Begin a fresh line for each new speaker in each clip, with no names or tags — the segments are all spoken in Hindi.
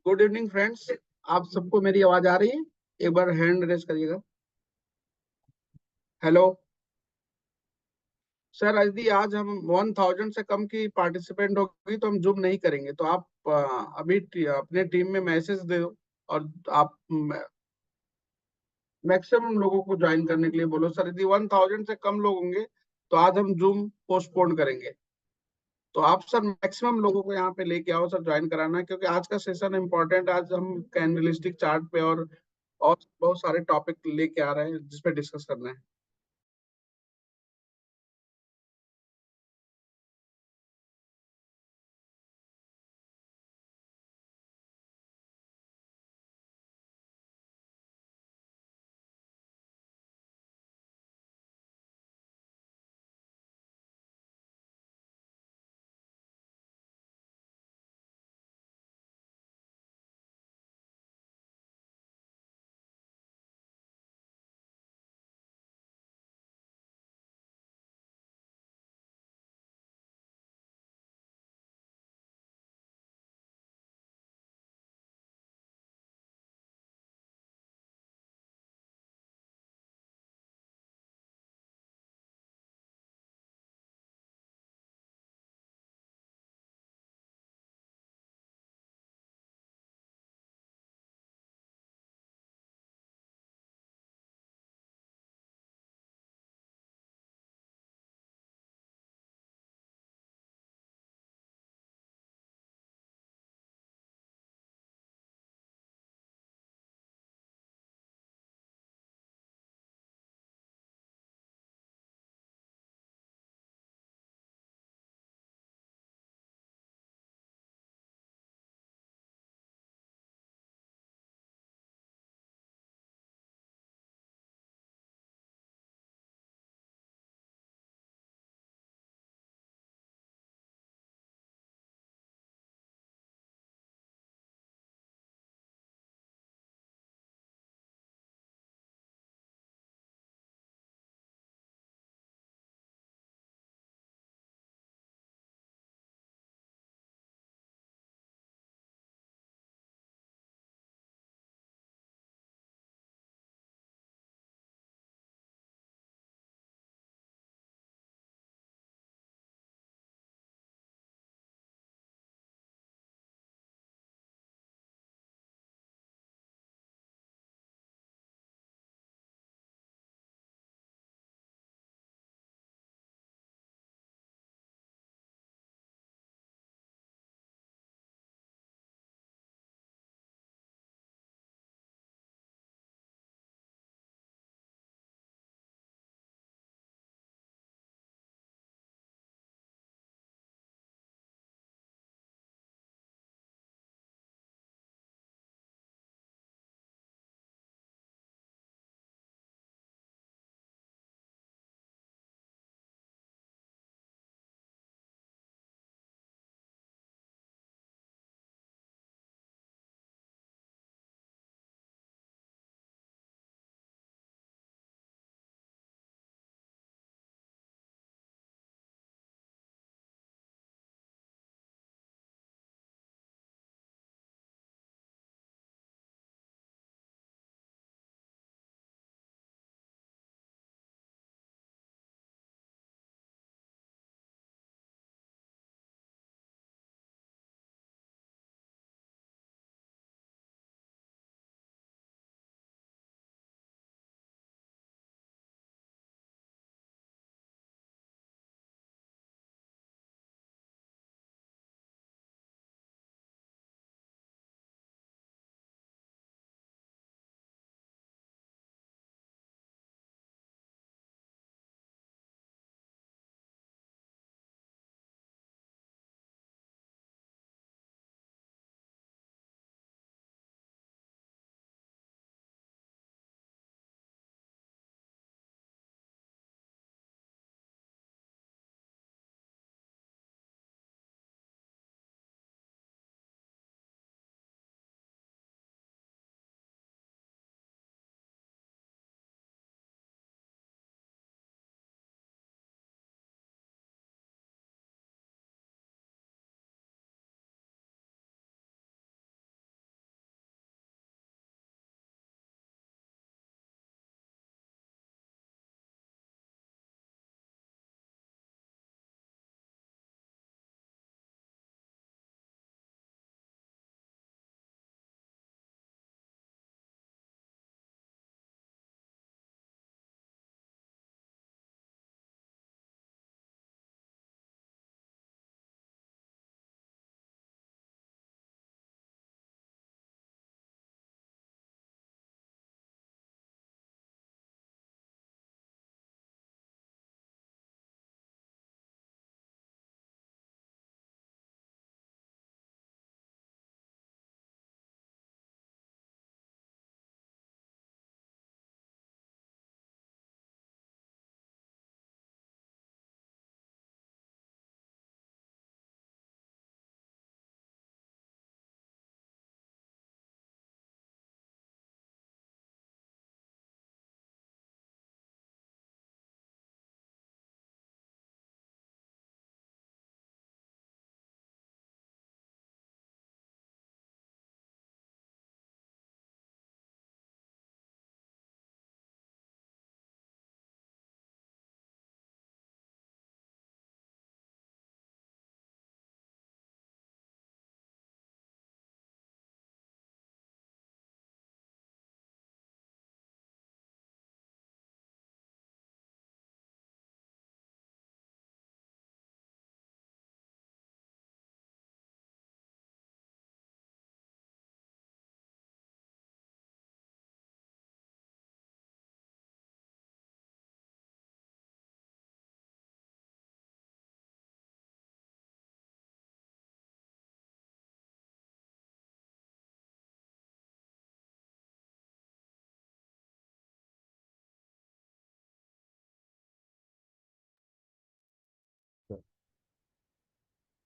Good evening friends. आप सबको मेरी आवाज आ रही है? एक बार हैंड रेज करिएगा। हेलो सर, यदि आज हम 1000 से कम की पार्टिसिपेंट होगी तो हम जूम नहीं करेंगे। तो आप अभी अपने टीम में मैसेज दे दो और आप मैक्सिमम लोगों को ज्वाइन करने के लिए बोलो। सर, यदि 1000 से कम लोग होंगे तो आज हम जूम पोस्टपोन करेंगे। तो आप सर मैक्सिमम लोगों को यहाँ पे लेके आओ सर, ज्वाइन कराना, क्योंकि आज का सेशन इम्पोर्टेंट। आज हम कैंडलिस्टिक चार्ट पे और बहुत सारे टॉपिक लेके आ रहे हैं जिसपे डिस्कस करना है।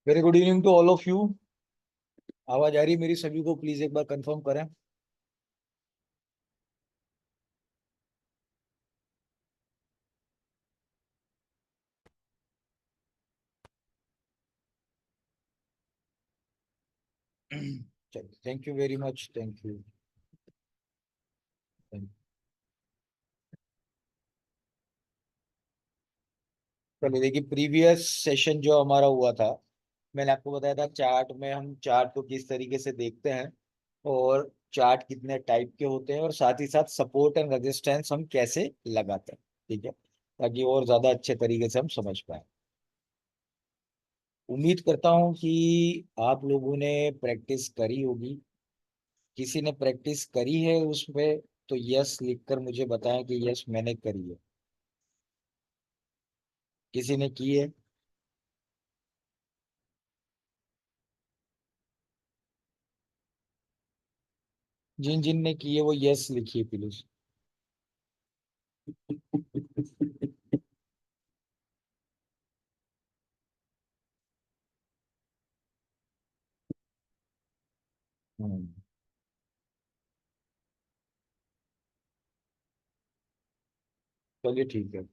Very good evening to all of you. आवाज आ रही है मेरी सभी को? प्लीज एक बार कंफर्म करें। चलिए, thank you very much, thank you. चलिए देखिए, प्रीवियस सेशन जो हमारा हुआ था, मैंने आपको बताया था चार्ट में हम चार्ट को किस तरीके से देखते हैं और चार्ट कितने टाइप के होते हैं और साथ ही साथ सपोर्ट एंड रेजिस्टेंस हम कैसे लगाते हैं। ठीक है, ताकि और ज्यादा अच्छे तरीके से हम समझ पाए। उम्मीद करता हूं कि आप लोगों ने प्रैक्टिस करी होगी। किसी ने प्रैक्टिस करी है उसमें तो यस लिखकर मुझे बताएं कि यस मैंने करी है। किसी ने की है? जिन जिन ने की है वो यस लिखिए प्लीज। हम्म, चलिए ठीक है।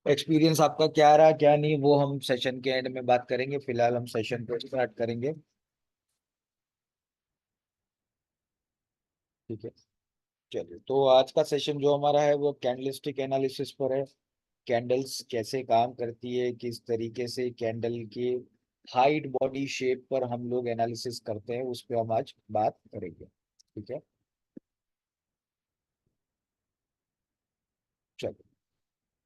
एक्सपीरियंस आपका क्या रहा क्या नहीं वो हम सेशन के एंड में बात करेंगे। फिलहाल हम सेशन को स्टार्ट करेंगे। ठीक है, चलिए तो आज का सेशन जो हमारा है वो कैंडलस्टिक एनालिसिस पर है। कैंडल्स कैसे काम करती है, किस तरीके से कैंडल के हाइट बॉडी शेप पर हम लोग एनालिसिस करते हैं, उस पर हम आज बात करेंगे। ठीक है, चलो।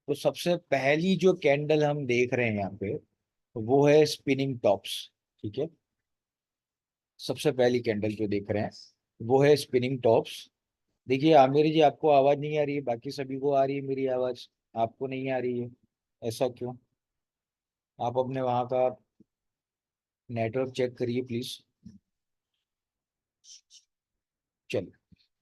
तो सबसे पहली जो कैंडल हम देख रहे हैं यहाँ पे वो है स्पिनिंग टॉप्स। ठीक है, सबसे पहली कैंडल जो देख रहे हैं वो है स्पिनिंग टॉप्स। देखिए आमिर जी, आपको आवाज नहीं आ रही है, बाकी सभी को आ रही है मेरी आवाज, आपको नहीं आ रही है, ऐसा क्यों? आप अपने वहां का नेटवर्क चेक करिए प्लीज। चलिए,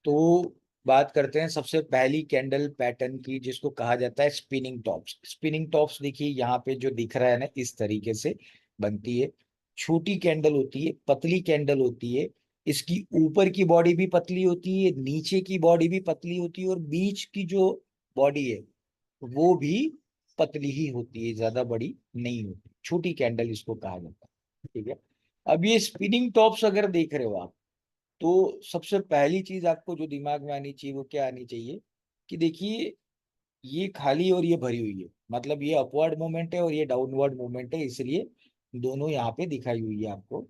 तो बात करते हैं सबसे पहली कैंडल पैटर्न की जिसको कहा जाता है स्पिनिंग टॉप्स। स्पिनिंग टॉप्स देखिए यहाँ पे जो दिख रहा है ना, इस तरीके से बनती है। छोटी कैंडल होती है, पतली कैंडल होती है। इसकी ऊपर की बॉडी भी पतली होती है, नीचे की बॉडी भी पतली होती है और बीच की जो बॉडी है वो भी पतली ही होती है, ज्यादा बड़ी नहीं होती। छोटी कैंडल इसको कहा जाता है। ठीक है, अब ये स्पिनिंग टॉप्स अगर देख रहे हो आप, तो सबसे पहली चीज आपको जो दिमाग में आनी चाहिए वो क्या आनी चाहिए कि देखिए ये खाली और ये भरी हुई है, मतलब ये अपवर्ड मूवमेंट है और ये डाउनवर्ड मूवमेंट है, इसलिए दोनों यहाँ पे दिखाई हुई है आपको।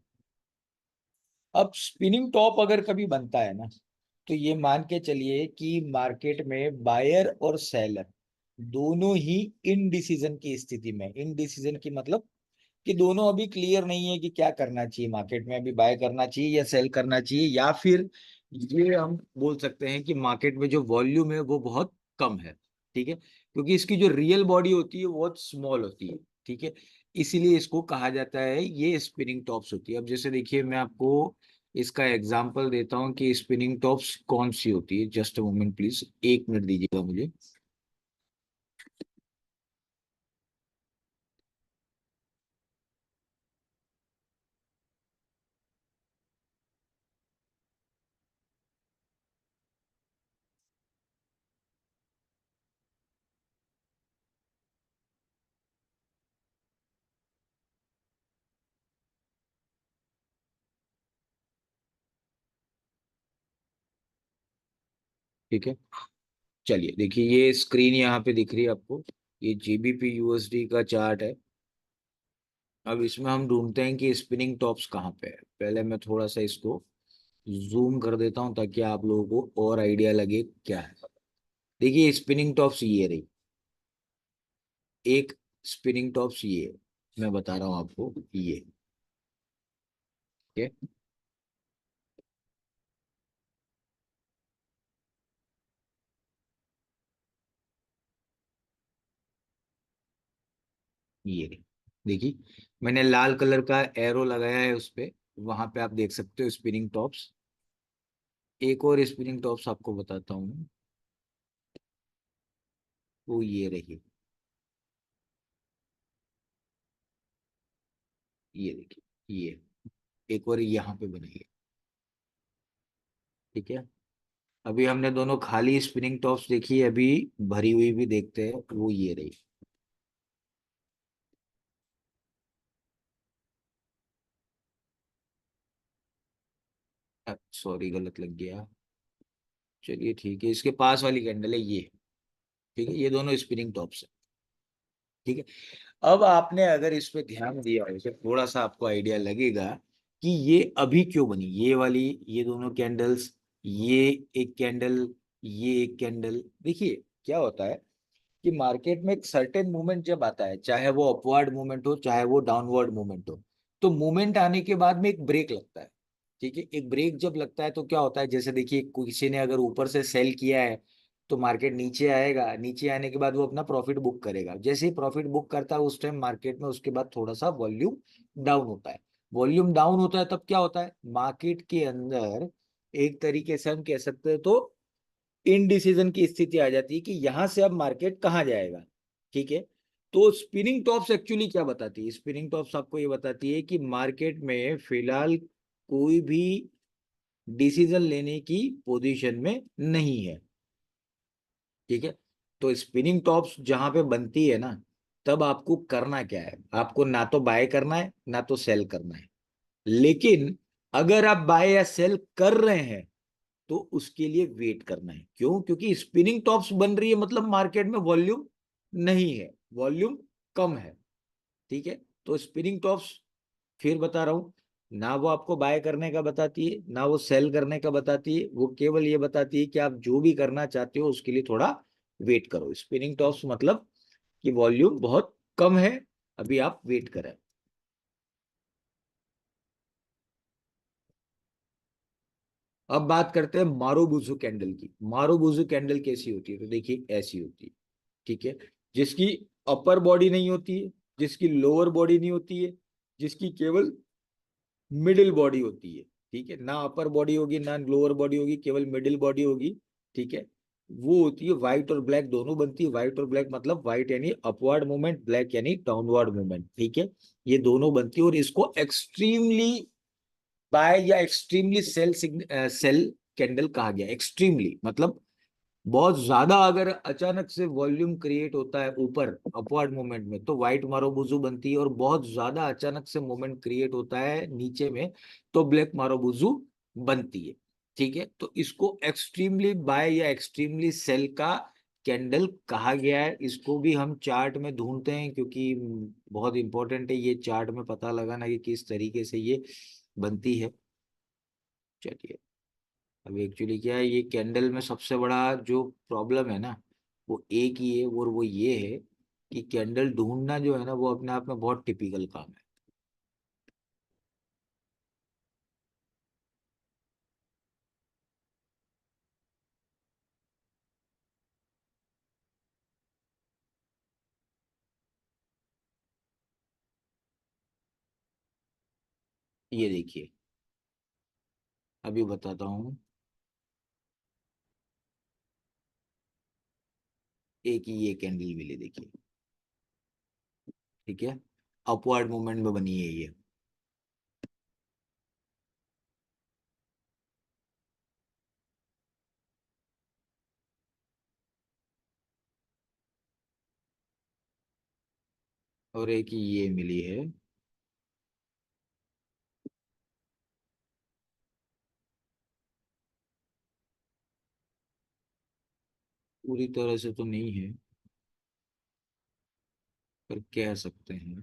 अब स्पिनिंग टॉप अगर कभी बनता है ना, तो ये मान के चलिए कि मार्केट में बायर और सेलर दोनों ही इनडिसीजन की स्थिति में। इनडिसीजन की मतलब कि दोनों अभी क्लियर नहीं है कि क्या करना चाहिए मार्केट में, अभी बाय करना चाहिए या सेल करना चाहिए, या फिर ये हम बोल सकते हैं कि मार्केट में जो वॉल्यूम है वो बहुत कम है। ठीक है, क्योंकि इसकी जो रियल बॉडी होती है वो बहुत स्मॉल होती है। ठीक है, इसीलिए इसको कहा जाता है ये स्पिनिंग टॉप्स होती है। अब जैसे देखिए मैं आपको इसका एग्जांपल देता हूँ कि स्पिनिंग टॉप्स कौन सी होती है। Just a moment please, 1 minute दीजिएगा मुझे। ठीक है, चलिए देखिए ये स्क्रीन यहाँ पे दिख रही है आपको, ये जीबीपी यूएसडी का चार्ट है। अब इसमें हम ढूंढते हैं कि स्पिनिंग टॉप्स कहाँ पे है। पहले मैं थोड़ा सा इसको जूम कर देता हूँ ताकि आप लोगों को और आइडिया लगे क्या है। देखिए स्पिनिंग टॉप्स ये रही, एक स्पिनिंग टॉप्स ये है। मैं बता रहा हूँ आपको ये। ठीक है, ये रही। देखिए मैंने लाल कलर का एरो लगाया है उस पे, वहां पे आप देख सकते हो स्पिनिंग टॉप्स। एक और स्पिनिंग टॉप्स आपको बताता हूँ, वो ये रही। ये देखिए, ये एक और यहाँ पे बनाइए। ठीक है, अभी हमने दोनों खाली स्पिनिंग टॉप्स देखी है, अभी भरी हुई भी देखते हैं, वो ये रही। सॉरी, गलत लग गया। चलिए ठीक है, इसके पास वाली कैंडल है ये। ठीक है, ये दोनों स्पिनिंग टॉप्स है। ठीक है, अब आपने अगर इस पे ध्यान दिया हो तो थोड़ा सा आपको आइडिया लगेगा कि ये अभी क्यों बनी, ये वाली, ये दोनों कैंडल्स, ये एक कैंडल, ये एक कैंडल। देखिए क्या होता है कि मार्केट में एक सर्टेन मूवमेंट जब आता है, चाहे वो अपवर्ड मूवमेंट हो चाहे वो डाउनवर्ड मूवमेंट हो, तो मूवमेंट आने के बाद में एक ब्रेक लगता है। ठीक है, एक ब्रेक जब लगता है तो क्या होता है, जैसे देखिए किसी ने अगर ऊपर से सेल किया है तो मार्केट नीचे आएगा, नीचे आने के बाद वो अपना प्रॉफिट बुक करेगा। जैसे ही प्रॉफिट बुक करता है उस टाइम मार्केट में उसके बाद थोड़ा सा वॉल्यूम डाउन होता है। वॉल्यूम डाउन होता है तब क्या होता है, मार्केट के अंदर एक तरीके से हम कह सकते हैं तो इनडिसीजन की स्थिति आ जाती है कि यहां से अब मार्केट कहाँ जाएगा। ठीक है, तो स्पिनिंग टॉप्स एक्चुअली क्या बताती है, स्पिनिंग टॉप्स आपको ये बताती है कि मार्केट में फिलहाल कोई भी डिसीजन लेने की पोजीशन में नहीं है। ठीक है, तो स्पिनिंग टॉप्स जहां पे बनती है ना, तब आपको करना क्या है, आपको ना तो बाय करना है ना तो सेल करना है। लेकिन अगर आप बाय या सेल कर रहे हैं तो उसके लिए वेट करना है। क्यों? क्योंकि स्पिनिंग टॉप्स बन रही है मतलब मार्केट में वॉल्यूम नहीं है, वॉल्यूम कम है। ठीक है, तो स्पिनिंग टॉप्स, फिर बता रहा हूं, ना वो आपको बाय करने का बताती है ना वो सेल करने का बताती है, वो केवल ये बताती है कि आप जो भी करना चाहते हो उसके लिए थोड़ा वेट करो। स्पिनिंग टॉप्स मतलब कि वॉल्यूम बहुत कम है, अभी आप वेट करें। अब बात करते हैं मारुबुजु कैंडल की। मारुबुजु कैंडल कैसी होती है, तो देखिए ऐसी होती है। ठीक है, जिसकी अपर बॉडी नहीं होती है, जिसकी लोअर बॉडी नहीं होती है, जिसकी केवल मिडिल बॉडी होती है। ठीक है, ना अपर बॉडी होगी ना लोअर बॉडी होगी, केवल मिडिल बॉडी होगी। ठीक है, वो होती है व्हाइट और ब्लैक दोनों बनती है। व्हाइट और ब्लैक मतलब व्हाइट यानी अपवर्ड मूवमेंट, ब्लैक यानी डाउनवर्ड मूवमेंट। ठीक है, ये दोनों बनती है और इसको एक्सट्रीमली बाय या एक्सट्रीमली सेल कैंडल कहा गया। एक्सट्रीमली मतलब बहुत ज्यादा अगर अचानक से वॉल्यूम क्रिएट होता है ऊपर अपवर्ड मूवमेंट में तो व्हाइट मारोबुजू बनती है, और बहुत ज्यादा अचानक से मूवमेंट क्रिएट होता है नीचे में तो ब्लैक मारोबुजू बनती है। ठीक है, तो इसको एक्सट्रीमली बाय या एक्सट्रीमली सेल का कैंडल कहा गया है। इसको भी हम चार्ट में ढूंढते हैं क्योंकि बहुत इंपॉर्टेंट है ये चार्ट में पता लगाना कि किस तरीके से ये बनती है। चलिए, अब एक्चुअली क्या है, ये कैंडल में सबसे बड़ा जो प्रॉब्लम है ना वो एक ही है, और वो ये है कि कैंडल ढूंढना जो है ना वो अपने आप में बहुत टिपिकल काम है। ये देखिए, अभी बताता हूँ। एक ही ये कैंडल मिली देखिए। ठीक है, अपवर्ड मूवमेंट में बनी है ये। और एक ही ये मिली है। पूरी तरह से तो नहीं है पर कह सकते हैं।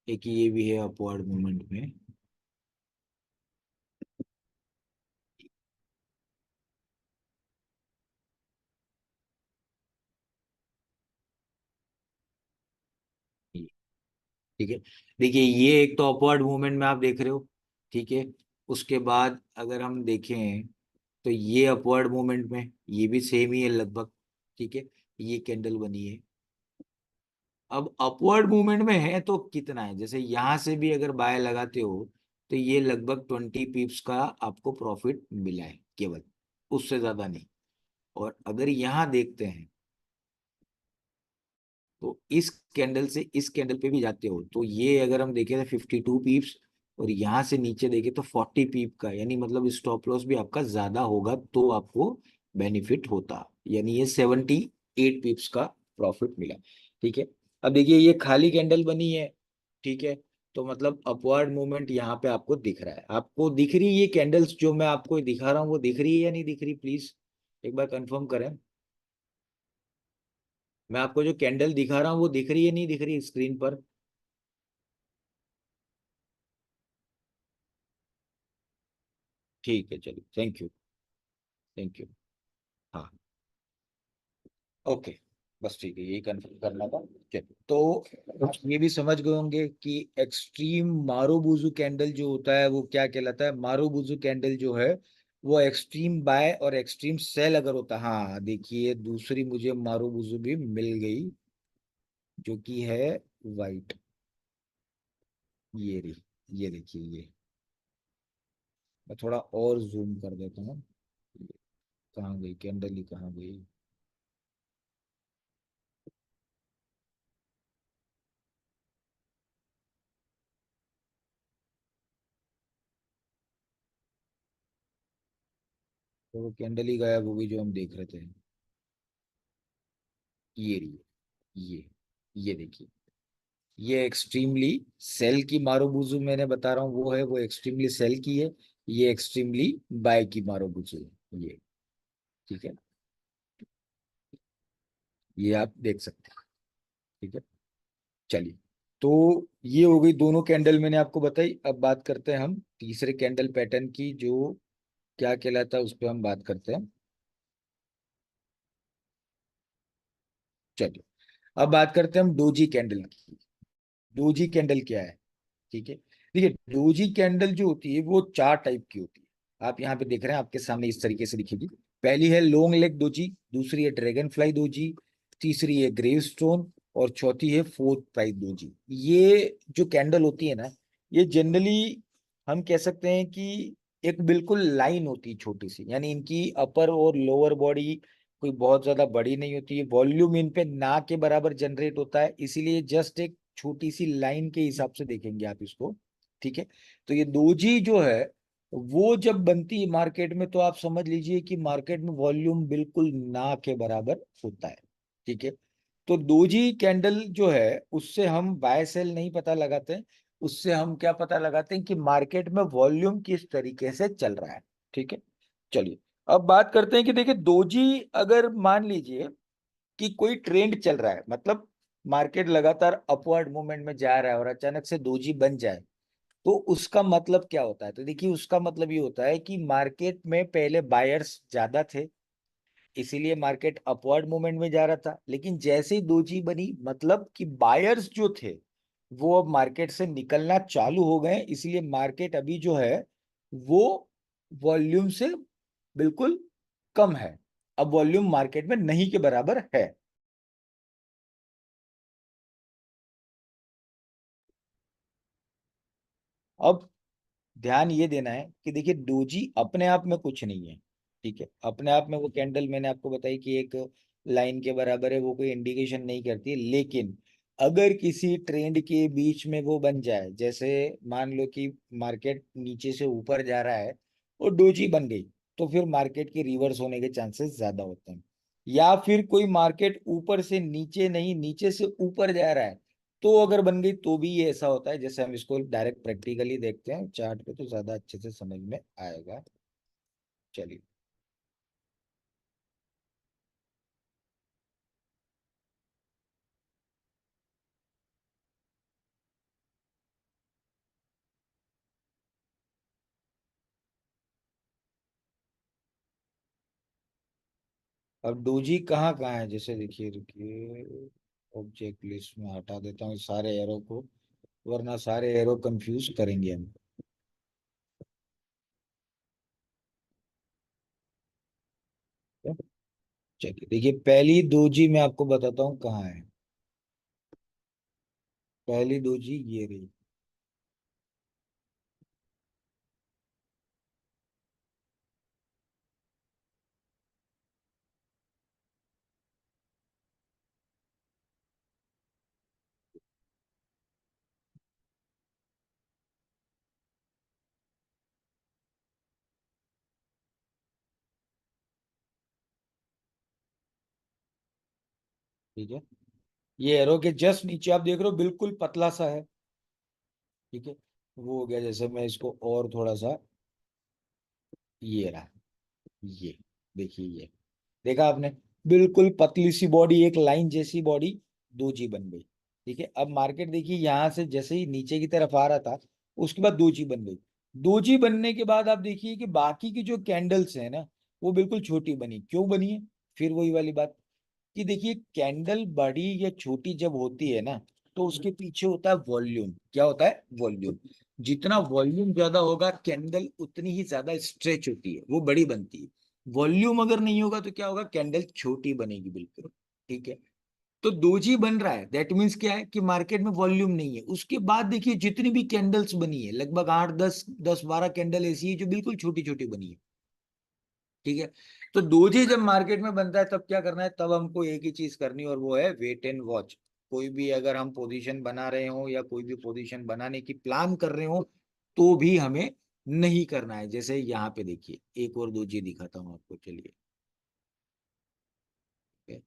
एक ये भी है अपवर्ड मूवमेंट में। ठीक है, देखिए ये एक तो अपवर्ड मूवमेंट में आप देख रहे हो। ठीक है, उसके बाद अगर हम देखें तो ये अपवर्ड मूवमेंट में ये भी सेम ही है लगभग। ठीक है, ये कैंडल बनी है। अब अपवर्ड मूवमेंट में है तो कितना है, जैसे यहां से भी अगर बाय लगाते हो तो ये लगभग 20 पिप्स का आपको प्रॉफिट मिला है केवल, उससे ज्यादा नहीं। और अगर यहाँ देखते हैं तो इस कैंडल से इस कैंडल पे भी जाते हो, तो ये अगर हम देखें तो 52 पीप्स, और यहाँ से नीचे देखें तो 40 पीप का, यानी मतलब स्टॉप लॉस भी आपका ज्यादा होगा तो आपको बेनिफिट होता, यानी ये 78 पीप्स का प्रॉफिट मिला। ठीक है, अब देखिए ये खाली कैंडल बनी है। ठीक है, तो मतलब अपवर्ड मूवमेंट यहाँ पे आपको दिख रहा है, आपको दिख रही है ये कैंडल्स जो मैं आपको दिखा रहा हूँ, वो दिख रही है या नहीं दिख रही, प्लीज एक बार कंफर्म करें। मैं आपको जो कैंडल दिखा रहा हूँ वो दिख रही है नहीं दिख रही स्क्रीन पर? ठीक है, चलिए, थैंक यू, थैंक यू। हाँ, ओके, बस ठीक है, यही कंफर्म करना था। चलिए, तो आप ये भी समझ गए होंगे कि एक्सट्रीम मारुबुजु कैंडल जो होता है वो क्या कहलाता है। मारुबुजु कैंडल जो है वो एक्सट्रीम बाय और एक्सट्रीम सेल अगर होता है। हाँ देखिए, दूसरी मुझे मारुबुजु भी मिल गई, जो कि है वाइट, ये रही, ये देखिए ये। मैं थोड़ा और जूम कर देता हूँ, कहाँ गई कैंडल ही, कहाँ गई। तो वो कैंडल ही गायब हो गई जो हम देख रहे थे। ये रही, ये ये देखिए, ये एक्सट्रीमली सेल की मारुबुजु मैंने बता रहा हूँ वो है, वो एक्सट्रीमली सेल की है। ये एक्सट्रीमली बाय की मारुबुजु है ये। ठीक है, ये आप देख सकते हैं। ठीक है, चलिए, तो ये हो गई दोनों कैंडल मैंने आपको बताई। अब बात करते हैं हम तीसरे कैंडल पैटर्न की, जो क्या कहलाता है उस पर हम बात करते हैं। चलिए, अब बात करते हैं हम डोजी कैंडल की। डोजी कैंडल क्या है? ठीक है, देखिए डोजी कैंडल जो होती है वो चार टाइप की होती है। आप यहाँ पे देख रहे हैं, आपके सामने इस तरीके से दिखेगी। पहली है लॉन्ग लेग डोजी, दूसरी है ड्रैगन फ्लाई डोजी, तीसरी है ग्रेव स्टोन, और चौथी है फोर्थ प्राइड डोजी। ये जो कैंडल होती है ना, ये जनरली हम कह सकते हैं कि एक बिल्कुल लाइन होती है छोटी सी, यानी इनकी अपर और लोअर बॉडी कोई बहुत ज्यादा बड़ी नहीं होती है, वॉल्यूम इन पे ना के बराबर जनरेट होता है, इसीलिए जस्ट एक छोटी सी लाइन के हिसाब से देखेंगे आप इसको। ठीक है, तो ये दोजी जो है वो जब बनती है मार्केट में, तो आप समझ लीजिए कि मार्केट में वॉल्यूम बिल्कुल ना के बराबर होता है। ठीक है, तो दोजी कैंडल जो है उससे हम बाय सेल नहीं पता लगाते हैं, उससे हम क्या पता लगाते हैं कि मार्केट में वॉल्यूम किस तरीके से चल रहा है। ठीक है, चलिए, अब बात करते हैं कि देखिए दोजी, अगर मान लीजिए कि कोई ट्रेंड चल रहा है, मतलब मार्केट लगातार अपवर्ड मूवमेंट में जा रहा है और अचानक से दोजी बन जाए, तो उसका मतलब क्या होता है? तो देखिए उसका मतलब ये होता है कि मार्केट में पहले बायर्स ज्यादा थे, इसीलिए मार्केट अपवर्ड मूवमेंट में जा रहा था, लेकिन जैसे ही दोजी बनी, मतलब कि बायर्स जो थे वो अब मार्केट से निकलना चालू हो गए, इसीलिए मार्केट अभी जो है वो वॉल्यूम से बिल्कुल कम है, अब वॉल्यूम मार्केट में नहीं के बराबर है। अब ध्यान ये देना है कि देखिए डोजी अपने आप में कुछ नहीं है। ठीक है, अपने आप में वो कैंडल मैंने आपको बताई कि एक लाइन के बराबर है, वो कोई इंडिकेशन नहीं करती, लेकिन अगर किसी ट्रेंड के बीच में वो बन जाए, जैसे मान लो कि मार्केट नीचे से ऊपर जा रहा है और डोजी बन गई, तो फिर मार्केट के रिवर्स होने के चांसेस ज्यादा होते हैं। या फिर कोई मार्केट ऊपर से नीचे नहीं, नीचे से ऊपर जा रहा है, तो अगर बन गई तो भी ये ऐसा होता है। जैसे हम इसको डायरेक्ट प्रैक्टिकली देखते हैं चार्ट पे, तो ज्यादा अच्छे से समझ में आएगा। चलिए, अब डोजी कहाँ कहाँ है, जैसे देखिए, रुकिए, ऑब्जेक्ट लिस्ट में हटा देता हूँ इस सारे एरो को, वरना सारे एरो कंफ्यूज करेंगे हम। चलिए, देखिए पहली डोजी मैं आपको बताता हूँ कहाँ है। पहली डोजी ये रही। ठीक है, ये एरो के जस्ट नीचे आप देख रहे हो बिल्कुल पतला सा है। ठीक है, वो हो गया। जैसे मैं इसको और थोड़ा सा, ये रहा, ये देखिए, ये देखा आपने, बिल्कुल पतली सी बॉडी, एक लाइन जैसी बॉडी, दोजी बन गई। ठीक है, अब मार्केट देखिए यहां से जैसे ही नीचे की तरफ आ रहा था, उसके बाद दोजी बन गई। दोजी बनने के बाद आप देखिए कि बाकी की जो कैंडल्स है ना, वो बिल्कुल छोटी बनी। क्यों बनी है? फिर वही वाली बात कि देखिए, कैंडल बड़ी या छोटी जब होती है ना, तो उसके पीछे होता है वॉल्यूम। क्या होता है? वॉल्यूम। जितना वॉल्यूम ज्यादा होगा, कैंडल उतनी ही ज्यादा स्ट्रेच होती है, वो बड़ी बनती है। वॉल्यूम अगर नहीं होगा तो क्या होगा? कैंडल छोटी बनेगी बिल्कुल। ठीक है, तो दोजी बन रहा है, दैट मीन्स क्या है कि मार्केट में वॉल्यूम नहीं है। उसके बाद देखिए जितनी भी कैंडल्स बनी है, लगभग 8 10 10 12 कैंडल ऐसी है जो बिल्कुल छोटी छोटी बनी है। ठीक है, तो दोजे जब मार्केट में बनता है तब क्या करना है? तब हमको एक ही चीज करनी है, और वो है वेट एंड वॉच। कोई भी अगर हम पोजीशन बना रहे हो या कोई भी पोजीशन बनाने की प्लान कर रहे हो, तो भी हमें नहीं करना है। जैसे यहाँ पे देखिए, एक और दोजी दिखाता हूँ आपको, चलिए। ठीक है,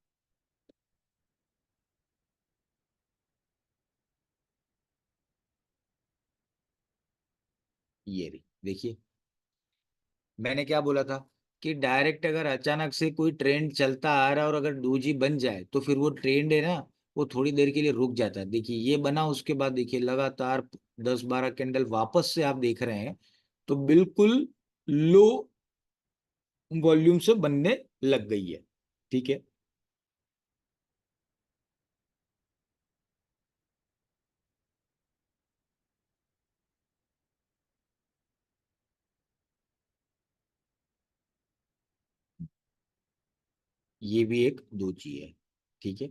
ये रही, देखिए मैंने क्या बोला था कि डायरेक्ट अगर अचानक से कोई ट्रेंड चलता आ रहा है और अगर डोजी बन जाए, तो फिर वो ट्रेंड है ना, वो थोड़ी देर के लिए रुक जाता है। देखिए ये बना, उसके बाद देखिए लगातार 10 12 कैंडल वापस से आप देख रहे हैं, तो बिल्कुल लो वॉल्यूम से बनने लग गई है। ठीक है, ये भी एक दोजी है। ठीक है,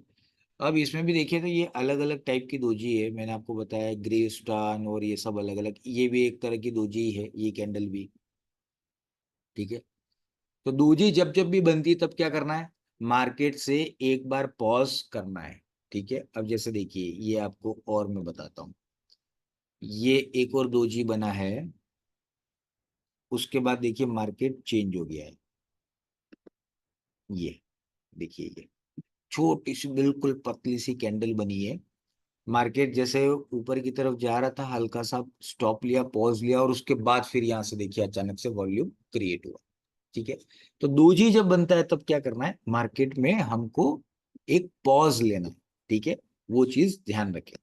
अब इसमें भी देखिए तो ये अलग अलग टाइप की दोजी है। मैंने आपको बताया ग्रे स्टान और ये सब अलग अलग, ये भी एक तरह की दोजी है, ये कैंडल भी। ठीक है, तो दूजी जब जब भी बनती है तब क्या करना है? मार्केट से एक बार पॉज करना है। ठीक है, अब जैसे देखिए, ये आपको और मैं बताता हूँ। ये एक और दोजी बना है, उसके बाद देखिए मार्केट चेंज हो गया है। ये देखिए, ये छोटी सी बिल्कुल पतली सी कैंडल बनी है। मार्केट जैसे ऊपर की तरफ जा रहा था, हल्का सा स्टॉप लिया, पॉज लिया, और उसके बाद फिर यहां से देखिए अचानक से वॉल्यूम क्रिएट हुआ। ठीक है, तो दोजी जब बनता है तब क्या करना है? मार्केट में हमको एक पॉज लेना है। ठीक है, वो चीज ध्यान रखें।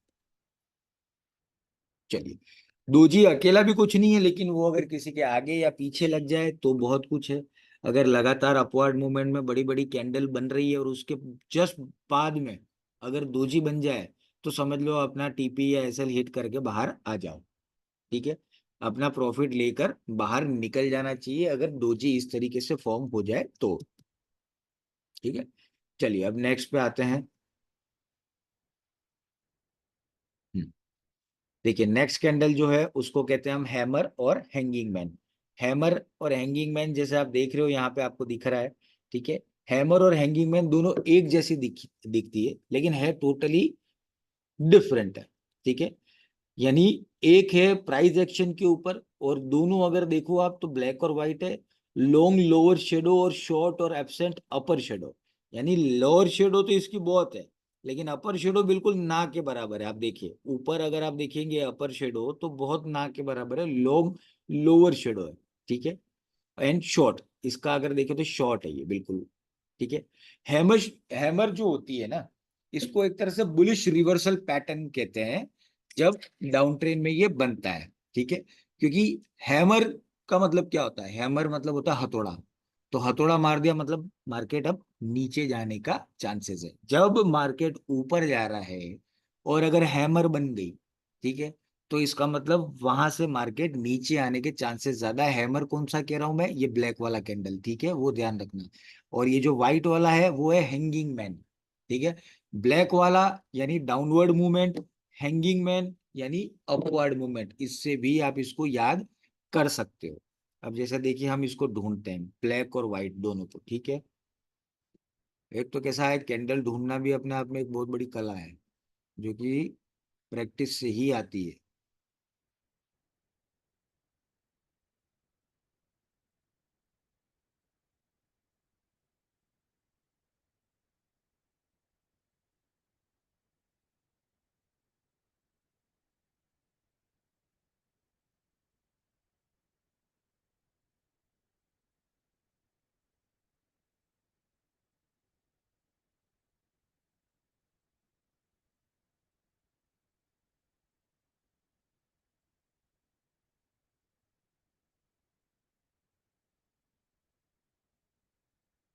चलिए, दोजी अकेला भी कुछ नहीं है, लेकिन वो अगर किसी के आगे या पीछे लग जाए तो बहुत कुछ है। अगर लगातार अपवर्ड मूवमेंट में बड़ी बड़ी कैंडल बन रही है और उसके जस्ट बाद में अगर दोजी बन जाए, तो समझ लो अपना टीपी या एसएल हिट करके बाहर आ जाओ। ठीक है, अपना प्रॉफिट लेकर बाहर निकल जाना चाहिए अगर दोजी इस तरीके से फॉर्म हो जाए तो। ठीक है, चलिए अब नेक्स्ट पे आते हैं। हम्म, देखिए नेक्स्ट कैंडल जो है उसको कहते हैं हम हैमर और हैंगिंग मैन। हैमर और हैंगिंग मैन जैसे आप देख रहे हो यहाँ पे आपको दिख रहा है। ठीक है, हैमर और हैंगिंग मैन दोनों एक जैसी दिखती है, लेकिन है टोटली डिफरेंट है। ठीक है, यानी एक है प्राइस एक्शन के ऊपर, और दोनों अगर देखो आप तो ब्लैक और व्हाइट है। लॉन्ग लोअर शेडो और शॉर्ट और एब्सेंट अपर शेडो। यानी लोअर शेडो तो इसकी बहुत है, लेकिन अपर शेडो बिल्कुल ना के बराबर है। आप देखिए ऊपर अगर आप देखेंगे अपर शेडो तो बहुत ना के बराबर है, लॉन्ग लोअर शेडो है। ठीक है, एंड शॉर्ट, इसका अगर देखें तो शॉर्ट है ये बिल्कुल। ठीक है, हैमर, हैमर जो होती है ना, इसको एक तरह से बुलिश रिवर्सल पैटर्न कहते हैं जब डाउन ट्रेन में ये बनता है। ठीक है, क्योंकि हैमर का मतलब क्या होता है? हैमर मतलब होता है हथौड़ा। तो हथौड़ा मार दिया मतलब मार्केट अब नीचे जाने का चांसेस है। जब मार्केट ऊपर जा रहा है और अगर हैमर बन गई, ठीक है, तो इसका मतलब वहां से मार्केट नीचे आने के चांसेस ज्यादा है। हैमर कौन सा कह रहा हूं मैं? ये ब्लैक वाला कैंडल। ठीक है, वो ध्यान रखना। और ये जो व्हाइट वाला है वो है हैंगिंग मैन। ठीक है, ब्लैक वाला यानी डाउनवर्ड मूवमेंट, हैंगिंग मैन यानी अपवर्ड मूवमेंट। इससे भी आप इसको याद कर सकते हो। अब जैसे देखिए हम इसको ढूंढते हैं ब्लैक और व्हाइट दोनों को। ठीक है, एक तो कैसा है, कैंडल ढूंढना भी अपने आप में एक बहुत बड़ी कला है, जो कि प्रैक्टिस से ही आती है।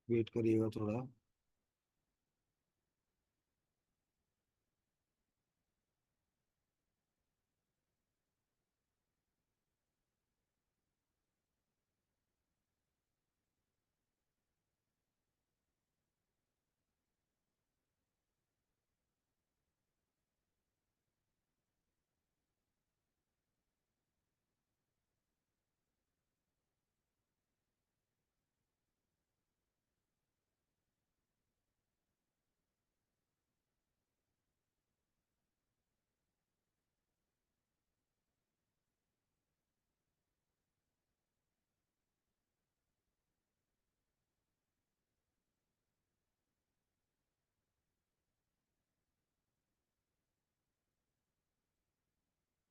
वेट करिएगा थोड़ा।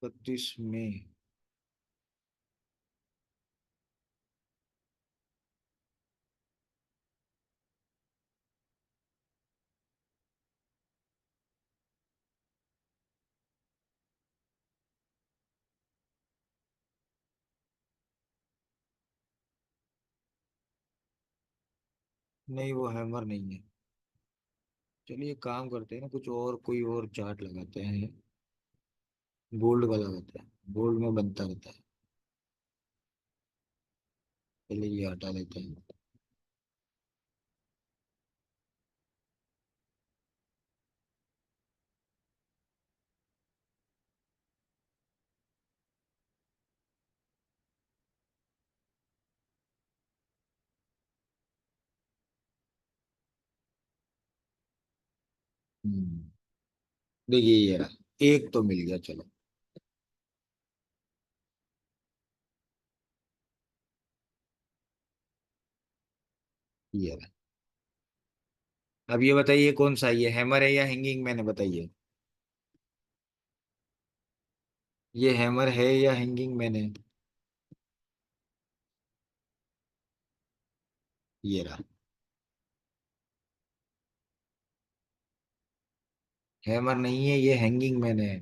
बत्तीस में। नहीं, वो हैमर नहीं है। चलिए काम करते हैं ना, कुछ और कोई और चार्ट लगाते हैं। गोल्ड का लगाते हैं, गोल्ड में बनता रहता है। चलिए ये हटा लेते हैं। देखिए ये रहा, एक तो मिल गया, चलो। ये रहा। अब ये बताइए कौन सा, ये हैमर है या हैंगिंग मैन है, बताइए। ये हैमर है या हैंगिंग मैन है? ये रहा। हैमर नहीं है, ये हैंगिंग मैन है।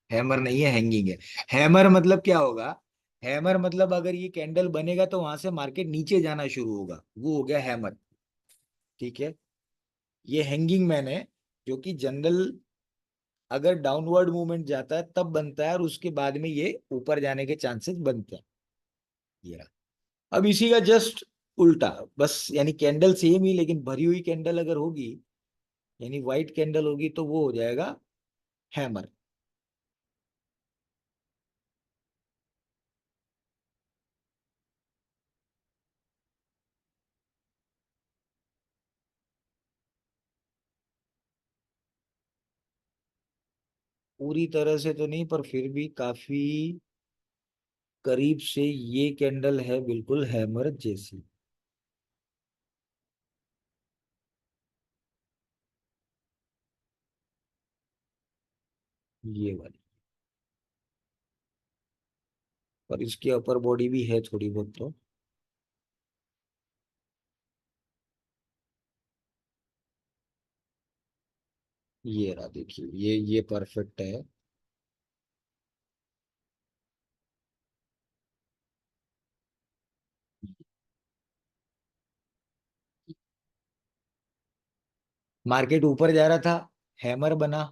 हैमर नहीं है, हैंगिंग है। हैमर मतलब क्या होगा? हैमर मतलब अगर ये कैंडल बनेगा तो वहां से मार्केट नीचे जाना शुरू होगा, वो हो गया हैमर। ठीक है। ये हैंगिंग मैन है, जो कि जनरल अगर डाउनवर्ड मूवमेंट जाता है तब बनता है, और उसके बाद में ये ऊपर जाने के चांसेस बनते हैं। ये रहा। अब इसी का जस्ट उल्टा, बस यानी कैंडल सेम ही, लेकिन भरी हुई कैंडल अगर होगी, यानी व्हाइट कैंडल होगी, तो वो हो जाएगा हैमर। पूरी तरह से तो नहीं, पर फिर भी काफी करीब से ये कैंडल है, बिल्कुल हैमर जैसी। ये वाली। पर इसकी अपर बॉडी भी है थोड़ी बहुत तो। ये रहा, देखिए ये परफेक्ट है। मार्केट ऊपर जा रहा था, हैमर बना।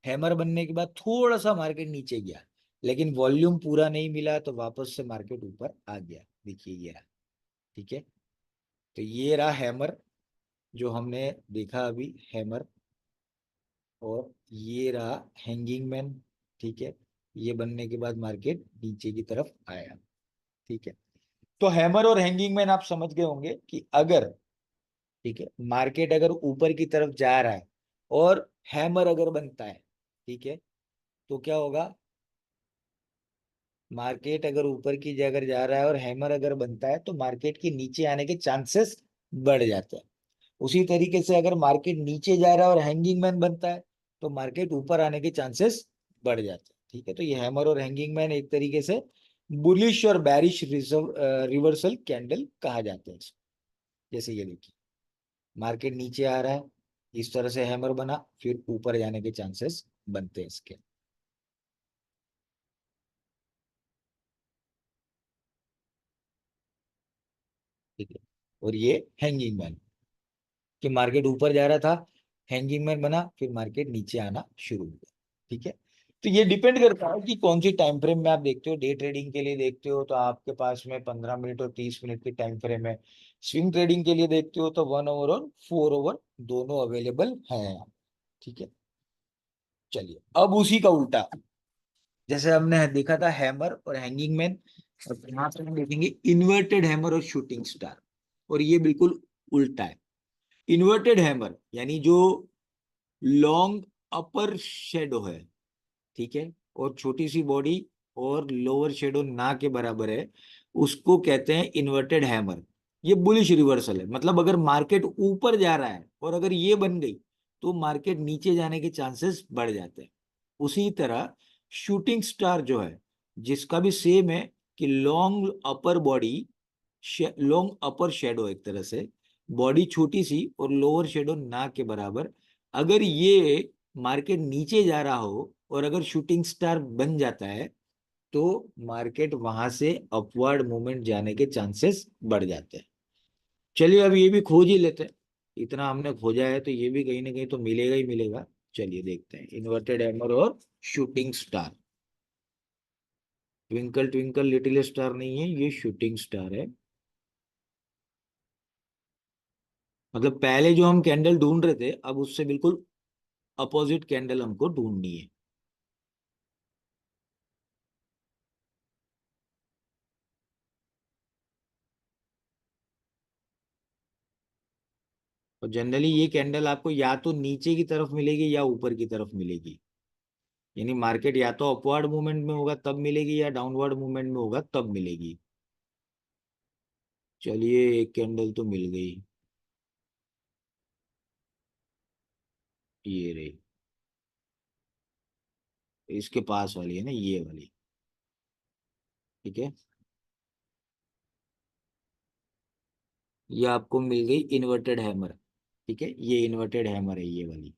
हैमर बनने के बाद थोड़ा सा मार्केट नीचे गया, लेकिन वॉल्यूम पूरा नहीं मिला, तो वापस से मार्केट ऊपर आ गया। देखिए ये रहा। ठीक है। तो ये रहा हैमर, जो हमने देखा अभी, हैमर। और ये रहा हैंगिंग मैन। ठीक है। ये बनने के बाद मार्केट नीचे की तरफ आया। ठीक है। तो हैमर और हैंगिंग मैन आप समझ गए होंगे कि अगर, ठीक है, मार्केट अगर ऊपर की तरफ जा रहा है और हैमर अगर बनता है, ठीक है, तो क्या होगा? मार्केट अगर ऊपर की अगर जा रहा है और हैमर अगर बनता है, तो मार्केट के नीचे आने के चांसेस बढ़ जाते हैं। उसी तरीके से अगर मार्केट नीचे जा रहा है और हैंगिंग मैन बनता है, तो मार्केट ऊपर आने के चांसेस बढ़ जाते हैं। ठीक है। तो ये हैमर और हैंगिंग मैन एक तरीके से बुलिश और बैरिश रिवर्सल कैंडल कहा जाता है इसको। जैसे ये देखिए, मार्केट नीचे आ रहा है, इस तरह से हैमर बना, फिर ऊपर जाने के चांसेस बनते हैं इसके। ठीक है। और ये हैंगिंग मैन, कि मार्केट ऊपर जा रहा था, हैंगिंग मैन बना, फिर मार्केट नीचे आना शुरू हुआ। ठीक है, तो ये डिपेंड करता है कि कौन सी टाइम फ्रेम में आप देखते हो। डे ट्रेडिंग के लिए देखते हो तो आपके पास में 15 मिनट और 30 मिनट की टाइम फ्रेम है। स्विंग ट्रेडिंग के लिए देखते हो तो 1 आवर और 4 आवर दोनों अवेलेबल है। ठीक है, चलिए अब उसी का उल्टा, जैसे हमने देखा था हैमर और हैंगिंग मैन, और यहाँ पर हम देखेंगे इन्वर्टेड हैमर और शूटिंग स्टार। और ये बिल्कुल उल्टा है। इन्वर्टेड हैमर यानी जो लॉन्ग अपर शेडो है, ठीक है, और छोटी सी बॉडी और लोअर शेडो ना के बराबर है, उसको कहते हैं इन्वर्टेड हैमर। ये बुलिश रिवर्सल है, मतलब अगर मार्केट ऊपर जा रहा है और अगर ये बन गई तो मार्केट नीचे जाने के चांसेस बढ़ जाते हैं। उसी तरह शूटिंग स्टार जो है, जिसका भी सेम है कि लॉन्ग अपर बॉडी, लॉन्ग अपर शेडो, एक तरह से बॉडी छोटी सी और लोअर शेडो ना के बराबर, अगर ये मार्केट नीचे जा रहा हो और अगर शूटिंग स्टार बन जाता है तो मार्केट वहां से अपवर्ड मूवमेंट जाने के चांसेस बढ़ जाते हैं। चलिए अब ये भी खोज ही लेते हैं, इतना हमने खोजा है तो ये भी कहीं ना कहीं तो मिलेगा ही मिलेगा। चलिए देखते हैं इन्वर्टेड हैमर और shooting star. Twinkle twinkle little star नहीं है, ये शूटिंग स्टार है। मतलब पहले जो हम कैंडल ढूंढ रहे थे अब उससे बिल्कुल अपोजिट कैंडल हमको ढूंढनी है। और जनरली ये कैंडल आपको या तो नीचे की तरफ मिलेगी या ऊपर की तरफ मिलेगी, यानी मार्केट या तो अपवर्ड मूवमेंट में होगा तब मिलेगी या डाउनवर्ड मूवमेंट में होगा तब मिलेगी। चलिए एक कैंडल तो मिल गई, ये रही, इसके पास वाली है ना, ये वाली। ठीक है, ये आपको मिल गई इन्वर्टेड हैमर। ठीक है, ये इन्वर्टेड हैमर है ये वाली।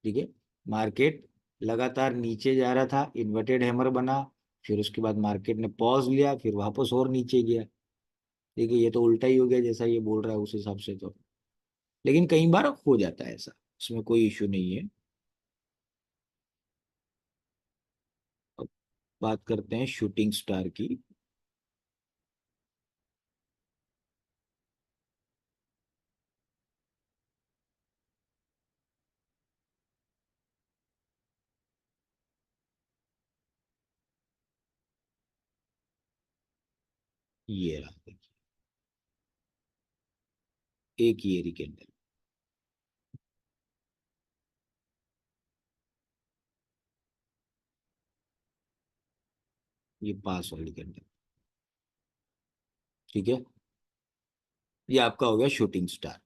ठीक है, मार्केट लगातार नीचे जा रहा था, इन्वर्टेड हैमर बना, फिर उसके बाद मार्केट ने पॉज लिया, फिर वापस और नीचे गया। ठीक है, ये तो उल्टा ही हो गया जैसा ये बोल रहा है उस हिसाब से तो, लेकिन कई बार हो जाता है ऐसा, इसमें कोई इश्यू नहीं है। अब बात करते हैं शूटिंग स्टार की। ये रहा देखिए, एक ये रही कैंडल, ये पास वाली कैंडल। ठीक है, ये आपका हो गया शूटिंग स्टार।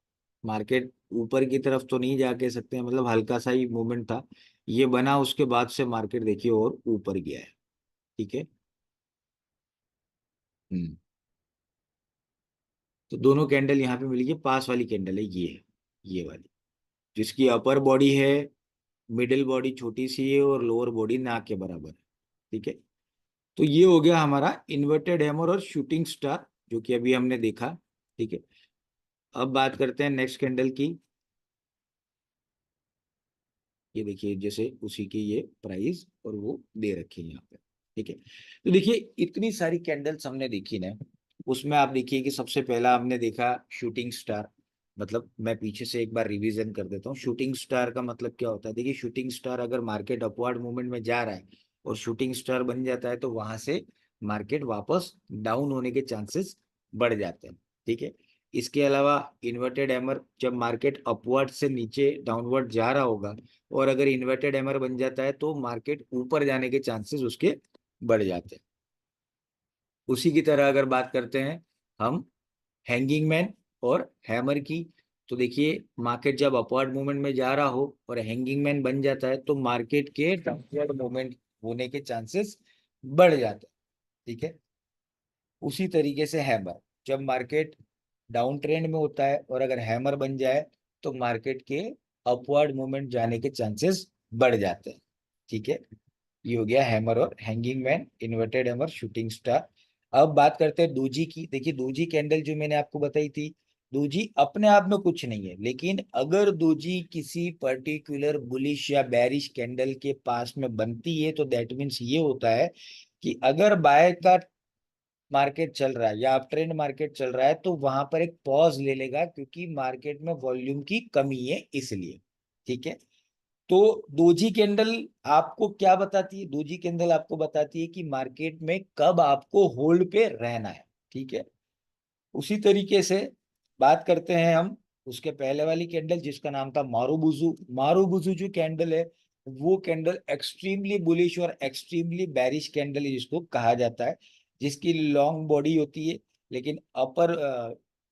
मार्केट ऊपर की तरफ तो नहीं जा कह सकते हैं, मतलब हल्का सा ही मूवमेंट था, ये बना उसके बाद से मार्केट देखिए और ऊपर गया है। ठीक है, हम्म, तो दोनों कैंडल यहाँ पे मिली है, पास वाली कैंडल है ये वाली, जिसकी अपर बॉडी है, मिडिल बॉडी छोटी सी है और लोअर बॉडी ना के बराबर है। ठीक है, तो ये हो गया हमारा इन्वर्टेड हैमर और शूटिंग स्टार, जो कि अभी हमने देखा। ठीक है, अब बात करते हैं नेक्स्ट कैंडल की। ये देखिए जैसे उसी की ये प्राइस और वो दे रखी है यहाँ पे। ठीक है, तो देखिए इतनी सारी कैंडल्स हमने देखी ना, उसमें आप देखिए कि सबसे पहला हमने देखा शूटिंग स्टार। मतलब मैं पीछे से एक बार रिवीजन कर देता हूँ, शूटिंग स्टार का मतलब क्या होता है। देखिए शूटिंग स्टार अगर मार्केट अपवर्ड मूवमेंट में जा रहा है और शूटिंग स्टार बन जाता है तो वहां से मार्केट वापस डाउन होने के चांसेस बढ़ जाते हैं। ठीक है, इसके अलावा इन्वर्टेड हैमर, जब मार्केट अपवर्ड से नीचे डाउनवर्ड जा रहा होगा और अगर इन्वर्टेड हैमर बन जाता है तो मार्केट ऊपर जाने के चांसेस उसके बढ़ जाते हैं। उसी की तरह अगर बात करते हैं हम हैंगिंग मैन और हैमर की, तो देखिए मार्केट जब अपवर्ड मूवमेंट में जा रहा हो और हैंगिंग मैन बन जाता है तो मार्केट के डाउनवर्ड मूवमेंट होने के चांसेस बढ़ जाते हैं। ठीक है, उसी तरीके से हैमर, जब मार्केट डाउन ट्रेंड में होता है और अगर हैमर बन जाए तो मार्केट के अपवर्ड मूवमेंट जाने के चांसेस बढ़ जाते हैं। ठीक है, ये हो गया हैमर और hanging man, inverted hammer, shooting star. अब बात करते हैं दोजी की। देखिए दोजी कैंडल जो मैंने आपको बताई थी, दोजी अपने आप में कुछ नहीं है, लेकिन अगर दोजी किसी पर्टिकुलर बुलिश या बैरिश कैंडल के पास में बनती है तो दैट मीन्स ये होता है कि अगर बाय का मार्केट चल रहा है या अप ट्रेंड मार्केट चल रहा है तो वहां पर एक पॉज ले लेगा, क्योंकि मार्केट में वॉल्यूम की कमी है इसलिए। ठीक है। तो दोजी कैंडल आपको क्या बताती है? दोजी कैंडल आपको बताती है कि मार्केट में कब आपको होल्ड पे रहना है। ठीक है। उसी तरीके से बात करते हैं हम उसके पहले वाली कैंडल जिसका नाम था मारुबुजू। मारुबुजू जो कैंडल है वो कैंडल एक्सट्रीमली बुलिश और एक्सट्रीमली बैरिश कैंडल जिसको कहा जाता है, जिसकी लॉन्ग बॉडी होती है लेकिन अपर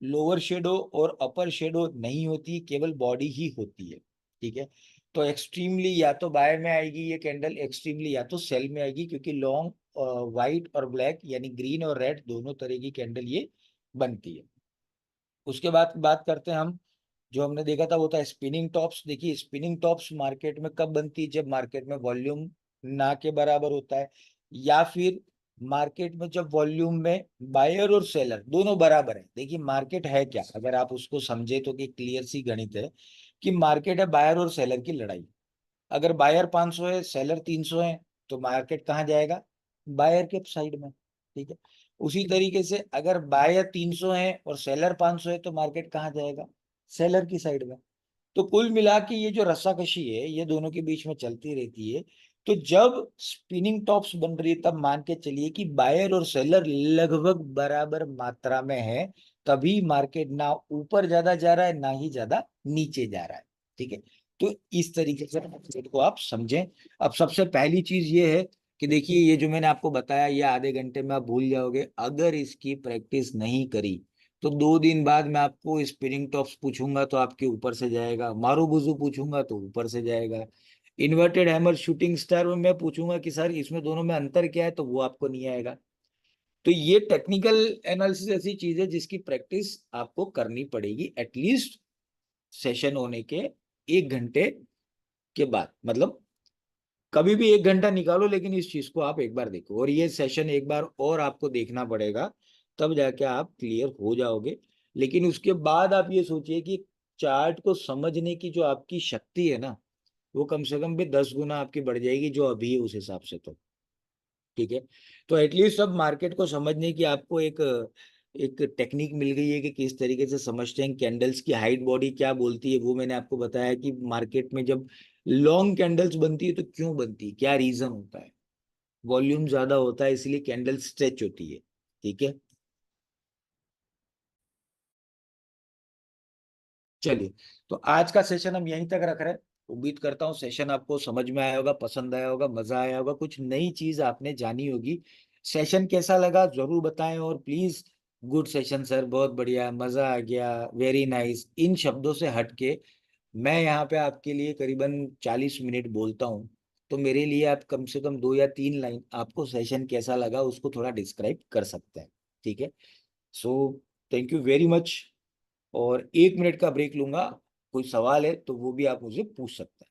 लोअर शेडो और अपर शेडो नहीं होती, केवल बॉडी ही होती है। ठीक है। तो एक्सट्रीमली या तो बाय में आएगी ये कैंडल, एक्सट्रीमली या तो सेल में आएगी, क्योंकि लॉन्ग व्हाइट और ब्लैक यानी ग्रीन और रेड दोनों तरह की कैंडल ये बनती है। उसके बाद बात करते हैं हम, जो हमने देखा था वो था स्पिनिंग टॉप्स। देखिए स्पिनिंग टॉप्स मार्केट में कब बनती है? जब मार्केट में वॉल्यूम ना के बराबर होता है, या फिर मार्केट में जब वॉल्यूम में बायर और सेलर दोनों बराबर है। देखिए मार्केट है क्या, अगर आप उसको समझे तो कि क्लियर सी गणित है कि मार्केट है बायर और सेलर की लड़ाई। अगर बायर 500 है सेलर 300 है तो मार्केट कहाँ जाएगा? बायर के साइड में। ठीक है। उसी तरीके से अगर बायर 300 है और सेलर 500 है तो मार्केट कहाँ जाएगा? सेलर की साइड में। तो कुल मिला के ये जो रस्साकशी है ये दोनों के बीच में चलती रहती है। तो जब स्पिनिंग टॉप्स बन रही है तब मान के चलिए कि बायर और सेलर लगभग बराबर मात्रा में है, तभी मार्केट ना ऊपर ज्यादा जा रहा है ना ही ज्यादा नीचे जा रहा है। ठीक है। तो इस तरीके से मार्केट को आप समझें। अब सबसे पहली चीज ये है कि देखिए ये जो मैंने आपको बताया ये आधे घंटे में आप भूल जाओगे, अगर इसकी प्रैक्टिस नहीं करी तो 2 दिन बाद मैं आपको स्पिनिंग टॉप्स पूछूंगा तो आपके ऊपर से जाएगा, मारूबुजू पूछूंगा तो ऊपर से जाएगा, इन्वर्टेड हैमर शूटिंग स्टार में मैं पूछूंगा कि सर इसमें दोनों में अंतर क्या है, तो वो आपको नहीं आएगा। तो ये टेक्निकल एनालिसिस ऐसी चीज है जिसकी प्रैक्टिस आपको करनी पड़ेगी एटलीस्ट सेशन होने के 1 घंटे के बाद। मतलब कभी भी 1 घंटा निकालो लेकिन इस चीज को आप एक बार देखो, और ये सेशन एक बार और आपको देखना पड़ेगा, तब जाके आप क्लियर हो जाओगे। लेकिन उसके बाद आप ये सोचिए कि चार्ट को समझने की जो आपकी शक्ति है ना, वो कम से कम भी 10 गुना आपकी बढ़ जाएगी जो अभी है उस हिसाब से। तो ठीक है। तो एटलीस्ट अब मार्केट को समझने की आपको एक एक टेक्निक मिल गई है कि किस तरीके से समझते हैं कैंडल्स की हाइट बॉडी क्या बोलती है। वो मैंने आपको बताया कि मार्केट में जब लॉन्ग कैंडल्स बनती है तो क्यों बनती है, क्या रीजन होता है। वॉल्यूम ज्यादा होता है इसलिए कैंडल स्ट्रेच होती है। ठीक है। चलिए, तो आज का सेशन हम यहीं तक रख रहे हैं। उम्मीद करता हूँ सेशन आपको समझ में आया होगा, पसंद आया होगा, मजा आया होगा, कुछ नई चीज आपने जानी होगी। सेशन कैसा लगा जरूर बताएं, और प्लीज गुड सेशन सर, बहुत बढ़िया, मजा आ गया, वेरी नाइस, इन शब्दों से हट के मैं यहाँ पे आपके लिए करीबन 40 मिनट बोलता हूँ, तो मेरे लिए आप कम से कम 2 या 3 लाइन आपको सेशन कैसा लगा उसको थोड़ा डिस्क्राइब कर सकते हैं। ठीक है। So thank you very much. और 1 मिनट का ब्रेक लूंगा, कोई सवाल है तो वो भी आप मुझे पूछ सकते हैं।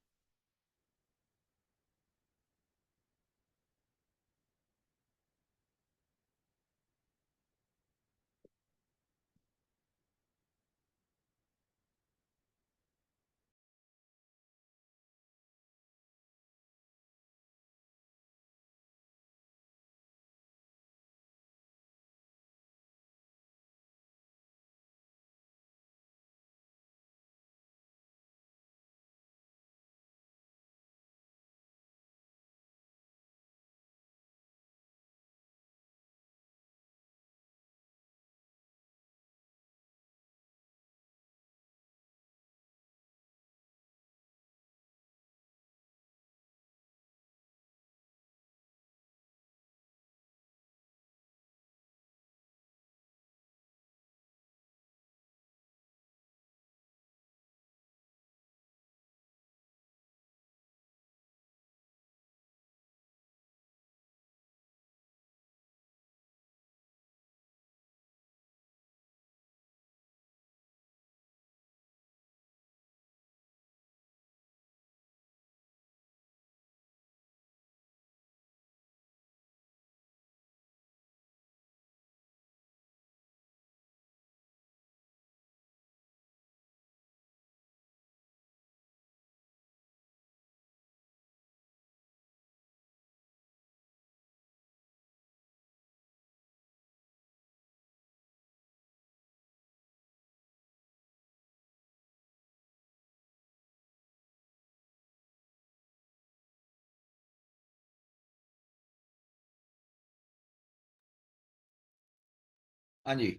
हाँ जी,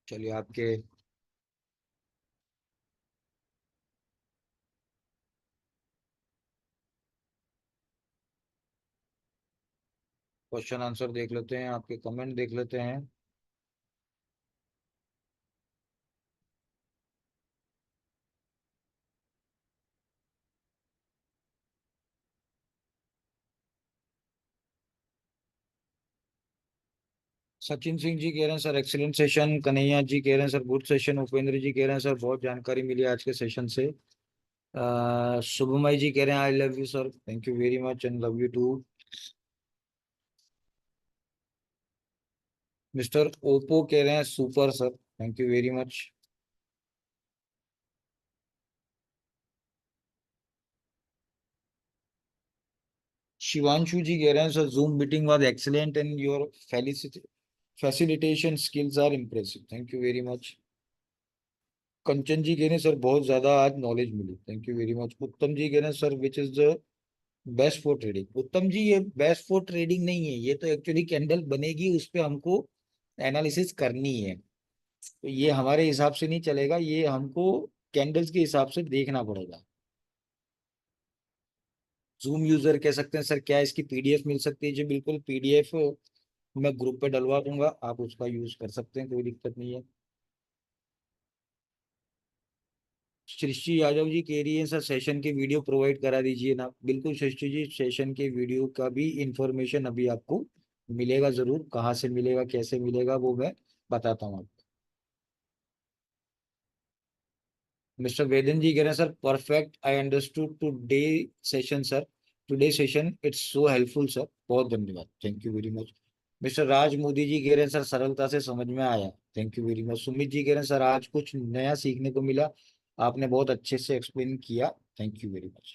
चलिए आपके क्वेश्चन आंसर देख लेते हैं, आपके कमेंट देख लेते हैं। सचिन सिंह जी कह रहे हैं sir excellent session. Kanhaiya ji कह रहे हैं सर गुड सेशन। उपेंद्र जी कह रहे हैं सर बहुत जानकारी मिली आज के सेशन से। शुभमय जी कह रहे हैं I love you sir, thank you very much and love you too. Mister Oppo कह रहे हैं super sir, thank you very much. Shivanshu ji कह रहे हैं sir zoom meeting was excellent and your facilitation skills are impressive, thank you very much. Kanchan ji कह रहे हैं सर बहुत ज्यादा आज नॉलेज मिली, thank you very much. Uttam ji कह रहे हैं sir which is the best for trading. उत्तम जी ये बेस्ट फॉर ट्रेडिंग नहीं है, ये तो एक्चुअली कैंडल बनेगी उस पे हमको एनालिसिस करनी है। तो ये हमारे हिसाब से नहीं चलेगा, ये हमको कैंडल्स के हिसाब से देखना पड़ेगा। जूम यूजर कह सकते हैं सर क्या इसकी पीडीएफ मिल सकती है? जी बिल्कुल, पीडीएफ मैं ग्रुप पे डलवा दूंगा, आप उसका यूज कर सकते हैं, कोई दिक्कत नहीं है। सृष्टि यादव जी कह रही है सर सेशन की वीडियो प्रोवाइड करा दीजिए ना। बिल्कुल सृष्टि जी, सेशन के वीडियो का भी इंफॉर्मेशन अभी आपको मिलेगा जरूर, कहाँ से मिलेगा कैसे मिलेगा वो मैं बताता हूँ आपको। मिस्टर वेदन जी कह रहे हैं sir perfect, I understood today session sir, today session it's so helpful sir, बहुत धन्यवाद, thank you very much. Mister Raj Modi ji कह रहे हैं सर सरलता से समझ में आया, thank you very much. Sumit ji कह रहे हैं सर आज कुछ नया सीखने को मिला, आपने बहुत अच्छे से एक्सप्लेन किया, thank you very much.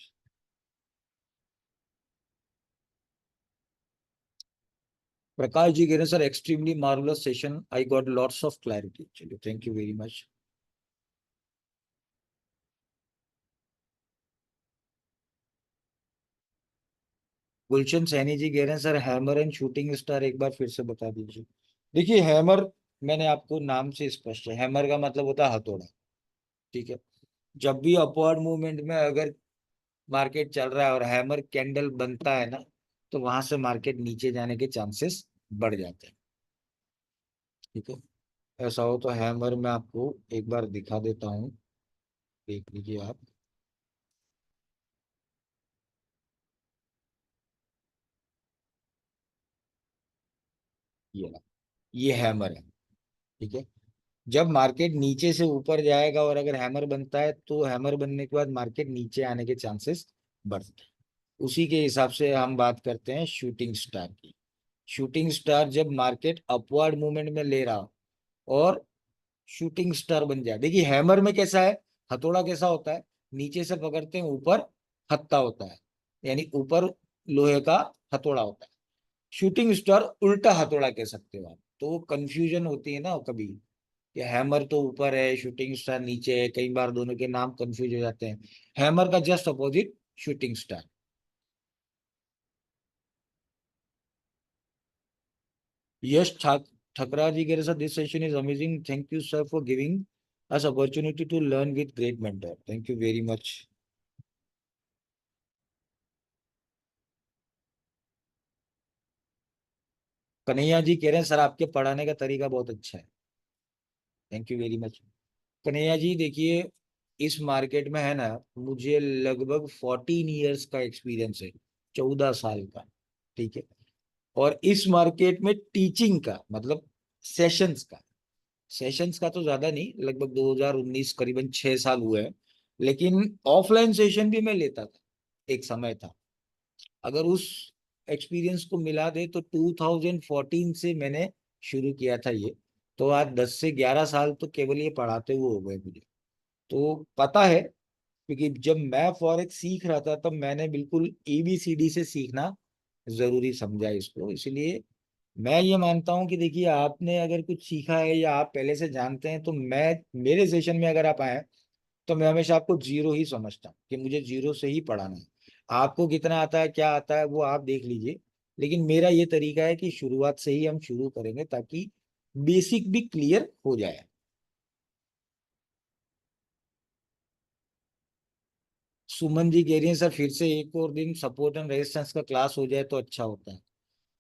Prakash ji कह रहे हैं sir extremely marvellous session, I got lots of clarity, चलिए थैंक यू वेरी मच। गुलशन सैनी जी कह रहे हैं sir hammer and shooting star एक बार फिर से बता दीजिए। देखिए हैमर, मैंने आपको नाम से स्पष्ट है, हैमर का मतलब होता है हथौड़ा, ठीक है। जब भी अपवर्ड मूवमेंट में अगर मार्केट चल रहा है और हैमर कैंडल बनता है ना, तो वहां से मार्केट नीचे जाने के चांसेस बढ़ जाते हैं, ठीक है। ऐसा हो तो हैमर मैं आपको एक बार दिखा देता हूँ, देख लीजिए आप। ये ये हैमर है, ठीक है। जब मार्केट नीचे से ऊपर जाएगा और अगर हैमर बनता है तो हैमर बनने के बाद मार्केट नीचे आने के चांसेस बढ़ते हैं। उसी के हिसाब से हम बात करते हैं शूटिंग स्टार की। शूटिंग स्टार जब मार्केट अपवर्ड मूवमेंट में ले रहा हो और शूटिंग स्टार बन जाए, देखिए हैमर में कैसा है, हथौड़ा कैसा होता है, नीचे से पकड़ते हैं ऊपर हत्ता होता है, यानी ऊपर लोहे का हथौड़ा होता है। शूटिंग स्टार उल्टा हथौड़ा कह सकते हो आप, तो कंफ्यूजन होती है ना कभी, कि हैमर तो ऊपर है शूटिंग स्टार नीचे है, कई बार दोनों के नाम कंफ्यूज हो जाते हैं। हैमर का just opposite shooting star. Yash Thakra ji कह रहे sir this session is amazing, thank you sir for giving us opportunity to learn with great mentor, thank you very much. Kanhaiya ji कह रहे हैं सर आपके पढ़ाने का तरीका बहुत अच्छा है, thank you very much. Kanhaiya ji देखिए, इस मार्केट में है ना, मुझे लगभग 14 ईयर्स का एक्सपीरियंस है, 14 साल का, ठीक है। और इस मार्केट में टीचिंग का मतलब सेशंस का तो ज्यादा नहीं, लगभग 2019 करीबन 6 साल हुए हैं। लेकिन ऑफलाइन सेशन भी मैं लेता था, एक समय था। अगर उस एक्सपीरियंस को मिला दे तो 2014 से मैंने शुरू किया था ये, तो आज 10 से 11 साल तो केवल ये पढ़ाते हुए हो गए मुझे। तो पता है, क्योंकि जब मैं फॉरेक्स सीख रहा था तब मैंने बिल्कुल एबीसीडी से सीखना जरूरी समझा इसको। इसलिए मैं ये मानता हूं कि देखिए आपने अगर कुछ सीखा है या आप पहले से जानते हैं, तो मैं मेरे सेशन में अगर आप आए तो मैं हमेशा आपको जीरो ही समझता हूँ कि मुझे जीरो से ही पढ़ाना है। आपको कितना आता है क्या आता है वो आप देख लीजिए, लेकिन मेरा ये तरीका है कि शुरुआत से ही हम शुरू करेंगे, ताकि बेसिक भी क्लियर हो जाए। सुमन जी कह रही है सर फिर से एक और दिन सपोर्ट एंड रेजिस्टेंस का क्लास हो जाए तो अच्छा होता है।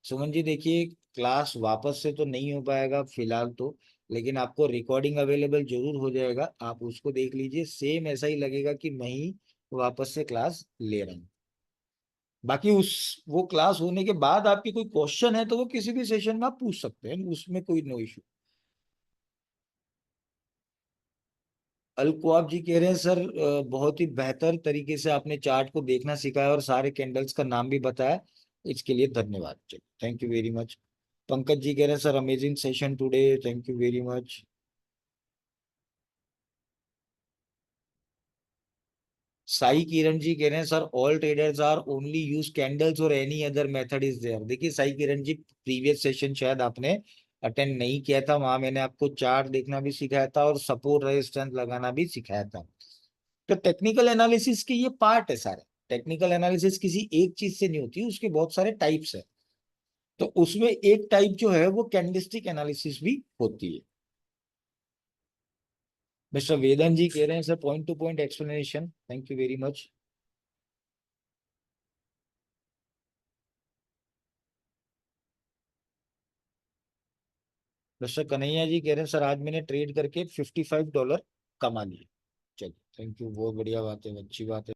सुमन जी देखिए, क्लास वापस से तो नहीं हो पाएगा फिलहाल तो, लेकिन आपको रिकॉर्डिंग अवेलेबल जरूर हो जाएगा, आप उसको देख लीजिए, सेम ऐसा ही लगेगा कि मैं ही वापस से क्लास ले रहा हूँ। बाकी उस वो क्लास होने के बाद आपकी कोई क्वेश्चन है तो वो किसी भी सेशन में आप पूछ सकते हैं, उसमें कोई नो इशू। अलकुआब जी कह रहे हैं सर बहुत ही बेहतर तरीके से आपने चार्ट को देखना सिखाया और सारे कैंडल्स का नाम भी बताया, इसके लिए धन्यवाद। चलिए thank you very much. Pankaj ji कह रहे हैं sir amazing session today, thank you very much. Sai Kiran ji कह रहे हैं sir all traders are only use candles और any other method is there. देखिए साई किरण जी, प्रीवियस सेशन शायद आपने अटेंड नहीं किया था, वहां मैंने आपको चार्ट देखना भी सिखाया था और सपोर्ट रेजिस्टेंस लगाना भी सिखाया था। तो टेक्निकल एनालिसिस के ये पार्ट है सारे। टेक्निकल एनालिसिस किसी एक चीज से नहीं होती, उसके बहुत सारे टाइप्स है। तो उसमें एक टाइप जो है वो कैंडलस्टिक एनालिसिस भी होती है। मिस्टर वेदन जी कह रहे हैं sir point to point explanation, thank you very much. Mister Kanhaiya ji कह रहे हैं सर आज मैंने ट्रेड करके $55 कमा लिए। चलिए थैंक यू, बहुत बढ़िया बात है, अच्छी बात है।